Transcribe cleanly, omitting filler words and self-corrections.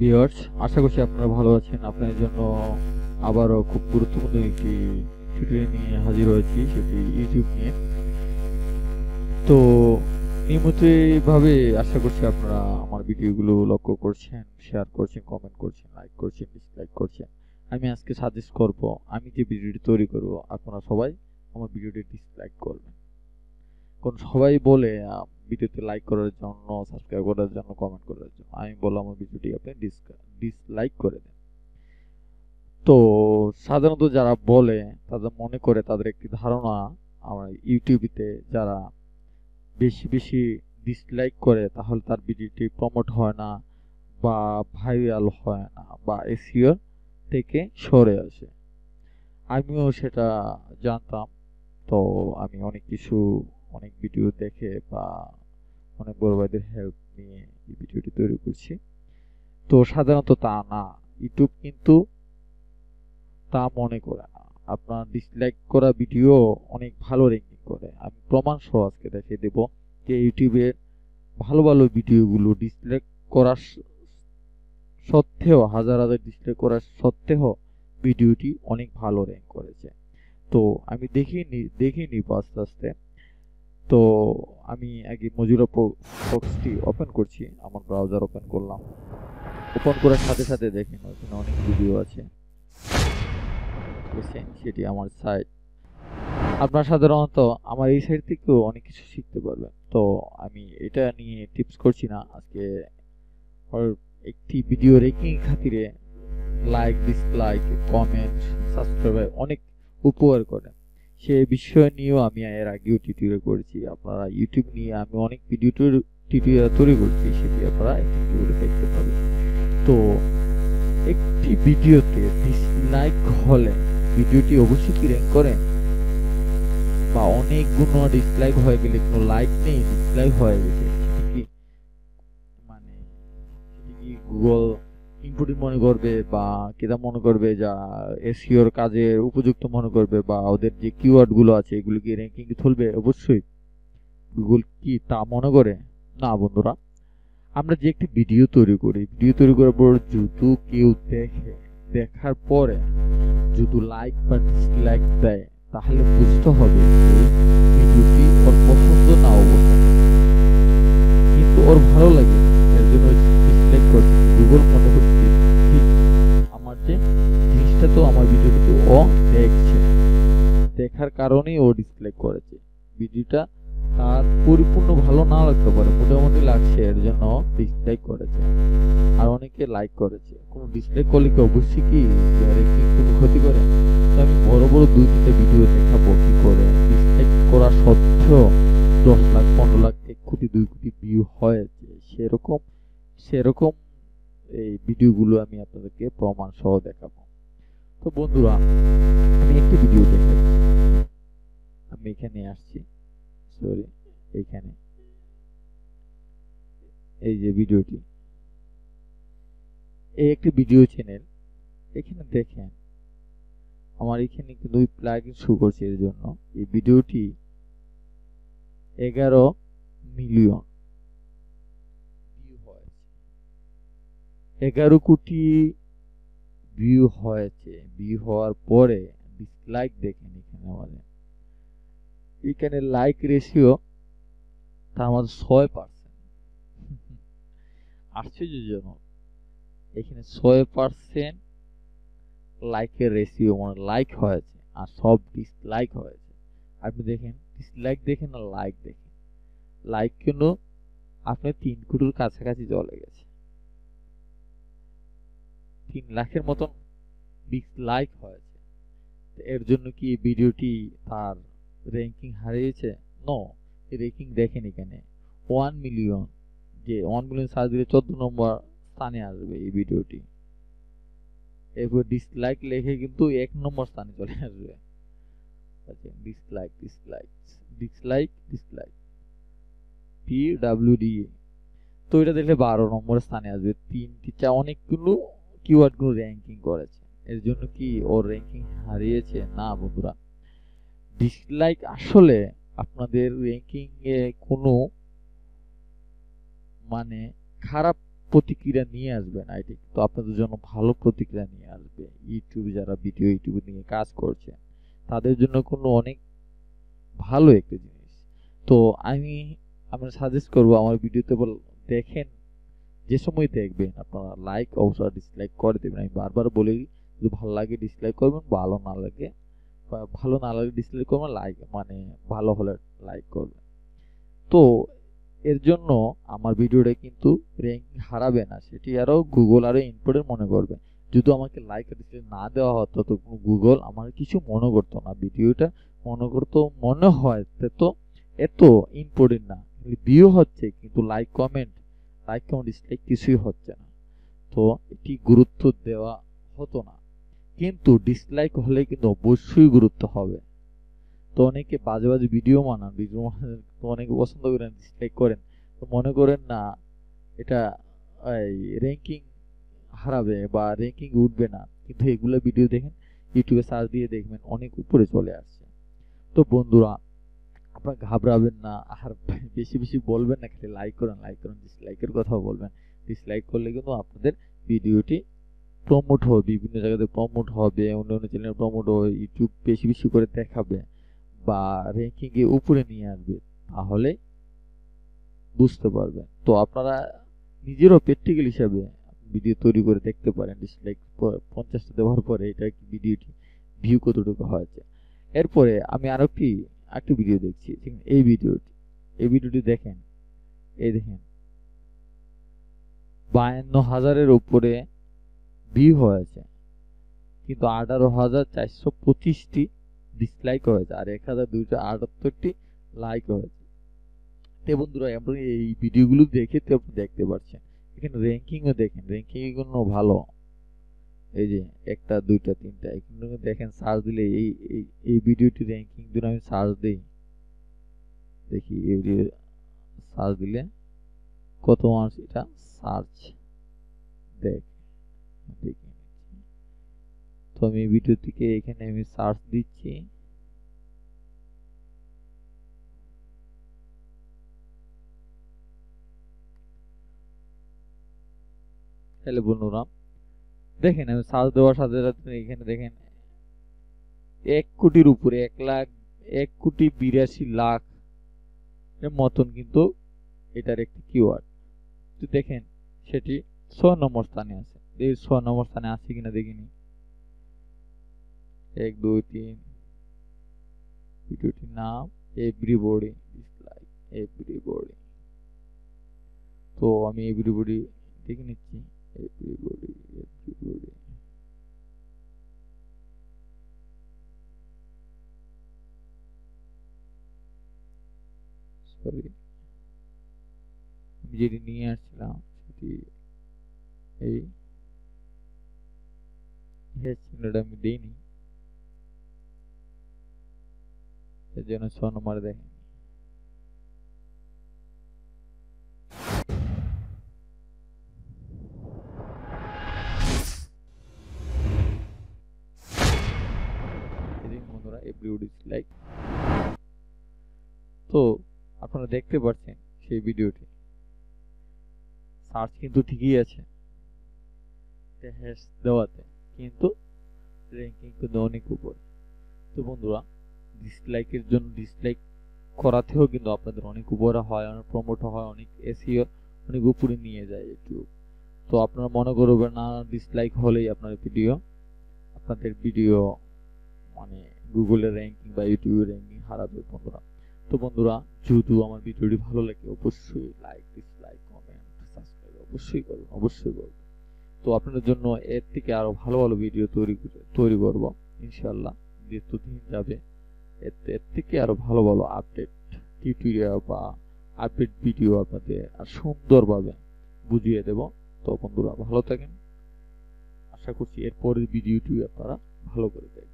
Viewers, আশা করছি আপনারা ভালো আছেন। আপনাদের জন্য আবারও খুব গুরুত্বপূর্ণ একটি টিউটোরিয়াল নিয়ে হাজির হয়েছি, সেটি ইউটিউব নিয়ে। তো নিয়মিতভাবে আশা করছি আপনারা আমার ভিডিওগুলো লক্ষ্য করছেন, শেয়ার করছেন, কমেন্ট করছেন, লাইক করছেন, ডিসলাইক করছেন। আমি আজকে সাজেস্ট করব, আমি যে ভিডিওটি তৈরি করব আপনারা সবাই আমার ভিডিওটি ডিসলাইক করবেন। কারণ সবাই বলে ভিডিওতে লাইক করার জন্য, সাবস্ক্রাইব করার জন্য, কমেন্ট করার জন্য। আমি বললাম আমার ভিডিওটি আপনি ডিসলাইক করে দেন। তো সাধারণত যারা বলে তাদের মনে করে, তাদের একটি ধারণা আমার ইউটিউবেতে যারা বেশি বেশি ডিসলাইক করে তাহলে তার ভিডিওটি প্রমোট হয় না বা ভাইরাল হয় না বা এসইও থেকে সরে আসে। আমিও সেটা জানতাম। তো আমি অনেক ভিডিও দেখে বা অনেক বড় ভাইদের হেল্প নিয়ে এই ভিডিওটি তৈরি করছি। তো সাধারণত তা না, ইউটিউব কিন্তু তা মনে করে না। আপনার ডিসলাইক করা ভিডিও অনেক ভালো র্যাঙ্কিং করে। আমি প্রমাণ সহ আজকে দেখিয়ে দেব যে ইউটিউবের ভালো ভালো ভিডিওগুলো ডিসলাইক করার সত্ত্বেও, হাজার হাজার ডিসলাইক করার সত্ত্বেও ভিডিওটি অনেক ভালো র্যাঙ্ক করেছে। তো আমি দেখিয়ে নিব আস্তে আস্তে। তো আমি আগে মজিলা ফক্সটি ওপেন করছি, আমার ব্রাউজার ওপেন করলাম। ওপেন করার সাথে সাথে দেখেন ওখানে অনেক ভিডিও আছে, সেটি আমার সাইট। আপনার সাধারণত আমার এই সাইট থেকেও অনেক কিছু শিখতে পারবেন। তো আমি এটা নিয়ে টিপস করছি না আজকে। একটি ভিডিও র্যাঙ্কিং খাতিরে লাইক, ডিসলাইক, কমেন্ট, সাবস্ক্রাইব অনেক উপকার করে। সে বিষয় নিয়েও আমি এর আগেও টিউটোরিয়াল করেছি। আপনারা ইউটিউব নিয়ে আমি অনেক ভিডিও টিউটোরিয়াল তৈরি করছি, সেটি আপনারা টিউটোরিয়াল দেখতে পাবেন। তো একটি ভিডিওতে ডিসলাইক হলে ভিডিওটি অবশ্যই কি র্যাঙ্ক করে, বা অনেক গুণ ডিসলাইক হয়ে গেলে কোনো লাইক নেই, ডিসলাইক হয়ে গেছে, মানে গুগল ইম্পর্টেন্ট মনে করবে বা কেটা মনে করবে, যা এসইওর কাজের উপযুক্ত মনে করবে, বা ওদের যে কিওয়ার্ড গুলো আছে এগুলো কি র্যাঙ্কিং তুলবে? অবশ্যই গুগল কি তা মনে করে না। বন্ধুরা, আমরা যে একটি ভিডিও তৈরি করি, ভিডিও তৈরি করার পর যদি কেউ দেখার পরে যদি লাইক বা ডিসলাইক দেয়, তাহলে বুঝতে হবে ভিডিওটি ওর পছন্দ না অবশ্যই, কিন্তু ওর ভালো লাগে, এর জন্য ডিসলাইক করছে। গুগল মনে করছে ঠিক আমার যে জিনিসটা, তো আমার ভিডিওটা তো ও দেখছে, দেখার কারণেই ও ডিসলাইক করেছে। ভিডিওটা তার পরিপূর্ণ ভালো না লাগতে পারে, মোটামুটি লাগছে, এর জন্য ডিসলাইক করেছে। আর অনেকে লাইক করেছে। কোনো ডিসলাইক করলে কি অবশ্যই কি কোনো ক্ষতি করে? তো আমি বড় বড় 2-3টা ভিডিও দেখাবো কি করে ডিসলাইক করা সত্ত্বেও 10 লাখ, 15 লাখ, 1 কোটি, 2 কোটি ভিউ হয়েছে। সেরকম এই ভিডিওগুলো আমি আপনাদেরকে প্রমাণ সহ দেখাবো। তো বন্ধুরা, আমি একটি ভিডিও দেখাচ্ছি। আমি এখানে আসছি, সরি, এইখানে এই যে ভিডিওটি, এই একটি ভিডিও চ্যানেল। এখানে দেখেন আমার এখানে কিন্তু প্লাগইন শো করছে। এর জন্য এই ভিডিওটি 11 মিলিয়ন ভিউ হয়েছে, 11 কোটি ভিউ হয়েছে। ভিউ হওয়ার পরে ডিসলাইক দেখেন এখানে আমাদের, এখানে লাইক রেশিও তার মধ্যে 6%। আশ্চর্যজনক, এখানে 6% লাইকের রেশিও, মানে লাইক হয়েছে, আর সব ডিসলাইক হয়েছে। আপনি দেখেন, ডিসলাইক দেখেন আর লাইক দেখেন। লাইক কিন্তু আপনি 3 কোটির কাছাকাছি চলে গেছে, 3 লাখের মতন ডিসলাইক হয়েছে। এর জন্য কি ভিডিওটি তার র্যাঙ্কিং হারিয়েছে? নো, র্যাঙ্কিং দেখেন এখানে 1 মিলিয়ন, যে 1 মিলিয়ন সার্চ দিলে 14 নম্বর স্থানে আসবে এই ভিডিওটি। এরপর ডিসলাইক লেখে কিন্তু 1 নম্বর স্থানে চলে আসবে। আচ্ছা, dislike dislike dislike dislike PWD, তো এটা দেখলে 12 নম্বর স্থানে আসবে। 3টি অনেকগুলো কিওয়ার্ড গুলো র্যাঙ্কিং করেছে। এর জন্য কি ওর র্যাঙ্কিং হারিয়েছে? না বন্ধুরা, ডিসলাইক আসলে আপনাদের র্যাঙ্কিং এ কোনো মানে খারাপ প্রতিক্রিয়া নিয়ে আসবে না, এটি তো আপনাদের জন্য ভালো প্রতিক্রিয়া নিয়ে আসবে। ইউটিউবে যারা ইউটিউবে নিয়ে কাজ করছে তাদের জন্য কোনো অনেক ভালো একটা জিনিস। তো আমরা সাজেস্ট করব আমার ভিডিওতে দেখেন, যে সময় দেখবেন আপনারা লাইক অবশ্যই ডিসলাইক করে দেবেন। আমি বারবার বলি, যদি ভালো লাগে ডিসলাইক করবেন, ভালো না লাগলে ডিসলাইক করবেন, লাইক মানে ভালো হলে লাইক করবেন। তো এর জন্য আমার ভিডিওটা কিন্তু র্যাঙ্কিং হারাবে না, সেটি আরো গুগল আরো ইম্পর্টেন্ট মনে করবে। যদি আমাকে লাইক আর ডিসলাইক না দেওয়া হতো তো গুগল আমার কিছু মনে করতো না, ভিডিওটা মনে করতো মনে হয় তো এত ইম্পর্টেন্ট না, ভিউ হচ্ছে কিন্তু লাইক কমেন্ট ডিসলাইক কিছুই হচ্ছে না, তো এটি গুরুত্ব দেওয়া হতো না। কিন্তু ডিসলাইক হলে কিন্তু অবশ্যই গুরুত্ব হবে। তো অনেকে বাজে বাজে ভিডিও বানান, তো অনেকে পছন্দ করেন, ডিসলাইক করেন, তো মনে করেন না এটা র্যাঙ্কিং হারাবে বা র্যাঙ্কিং উঠবে না, কিন্তু এগুলো ভিডিও দেখেন, ইউটিউবে সার্চ দিয়ে দেখবেন অনেক উপরে চলে আসছে। তো বন্ধুরা আপনারা ঘাবড়াবেন না, আর বেশি বেশি বলবেন না, খালি লাইক করেন ডিসলাইকের কথাও বলবেন। ডিসলাইক করলে কিন্তু আপনাদের ভিডিওটি প্রমোট হবে, বিভিন্ন জায়গাতে প্রমোট হবে, অন্য অন্য চ্যানেলে প্রমোট হবে, ইউটিউব বেশি বেশি করে দেখাবে বা র্যাঙ্কিং এ উপরে নিয়ে আসবে, তাহলে বুঝতে পারবেন। তো আপনারা নিজেরও প্র্যাকটিক্যাল হিসাবে ভিডিও তৈরি করে দেখতে পারেন, ডিসলাইক 50টা দেওয়ার পরে এটা কি ভিডিওটি ভিউ কতটুকু হয়েছে। এরপরে আমি আরেকটি ভিডিও দেখছি, এই ভিডিওটি দেখেন, এই দেখেন 52,000-এর উপরে ভিউ হয়েছে, কিন্তু 18,425টি ডিসলাইক হয়েছে আর 1,278টি লাইক হয়েছে। তো বন্ধুরা আপনারা এই ভিডিওগুলো দেখে তো আপনি দেখতে পাচ্ছেন, এখানে র্যাঙ্কিংও দেখেন, র্যাঙ্কিং গুলো ভালো, এই যে 1টা 2টা 3টা এখানে দেখেন, সার্চ দিলে এই ভিডিওটি র্যাঙ্কিং যদি আমি সার্চ দিই, দেখি এই ভিডিও সার্চ দিলে কত মানুষ এটা সার্চ দেখি। তো আমি এই ভিডিও থেকে এখানে আমি সার্চ দিচ্ছি, তাহলে বন্ধুরা দেখেন আমি সার্চ দেওয়ার সাথে সাথে এখানে দেখেন 1 কোটির উপরে 1,82,00,000 এর মতন কিন্তু এটার একটি কিওয়ার্ড। তো দেখেন সেটি 6 নম্বর স্থানে আছে, এই 6 নম্বর স্থানে আছে কিনা দেখিনি। 1 2 3 ভিডিওটির নাম এভরিবডি ডিসলাইক এভরিবডি। তো আমি এভরিবডি দেখে নিচ্ছি, এভরিবডি সরি, আমি যেটি নিয়ে আসছিলাম সেটি এই চিহ্নটা আমি দিইনি, এর জন্য 6 নম্বরে দেখেন। বন্ধুরা এভরিবডি ডিসলাইক, তো আপনারা দেখতে পাচ্ছেন সেই ভিডিওটি সার্চ কিন্তু ঠিকই আছে হ্যাশ দেওয়াতে, কিন্তু র্যাঙ্কিং কিন্তু অনেক উপরে। তো বন্ধুরা ডিসলাইকের জন্য ডিসলাইক করাতেও কিন্তু আপনাদের অনেক উপরে হয়, অনেক প্রমোট হয়, অনেক এসইও অনেক উপরে নিয়ে যায় ইউটিউব। তো আপনারা মনে করবেন না ডিসলাইক হলেই আপনাদের ভিডিও মানে গুগলের র্যাঙ্কিং বা ইউটিউবের র্যাঙ্কিং হারাবে বন্ধুরা। তো বন্ধুরা যদি আমার ভিডিওটি ভালো লাগে অবশ্যই লাইক ডিসলাইক কমেন্ট সাবস্ক্রাইব অবশ্যই করবেন। তো আপনাদের জন্য এর থেকে আরো ভালো ভালো ভিডিও তৈরি করব ইনশাআল্লাহ, দিন যাবে এর থেকে আরো ভালো ভালো আপডেট টিউটোরিয়াল বা আপডেট ভিডিও আপনাদের আর সুন্দরভাবে বুঝিয়ে দেব। তো বন্ধুরা ভালো থাকেন, আশা করছি এরপরের ভিডিওটি আপনারা ভালো করে দেখবেন।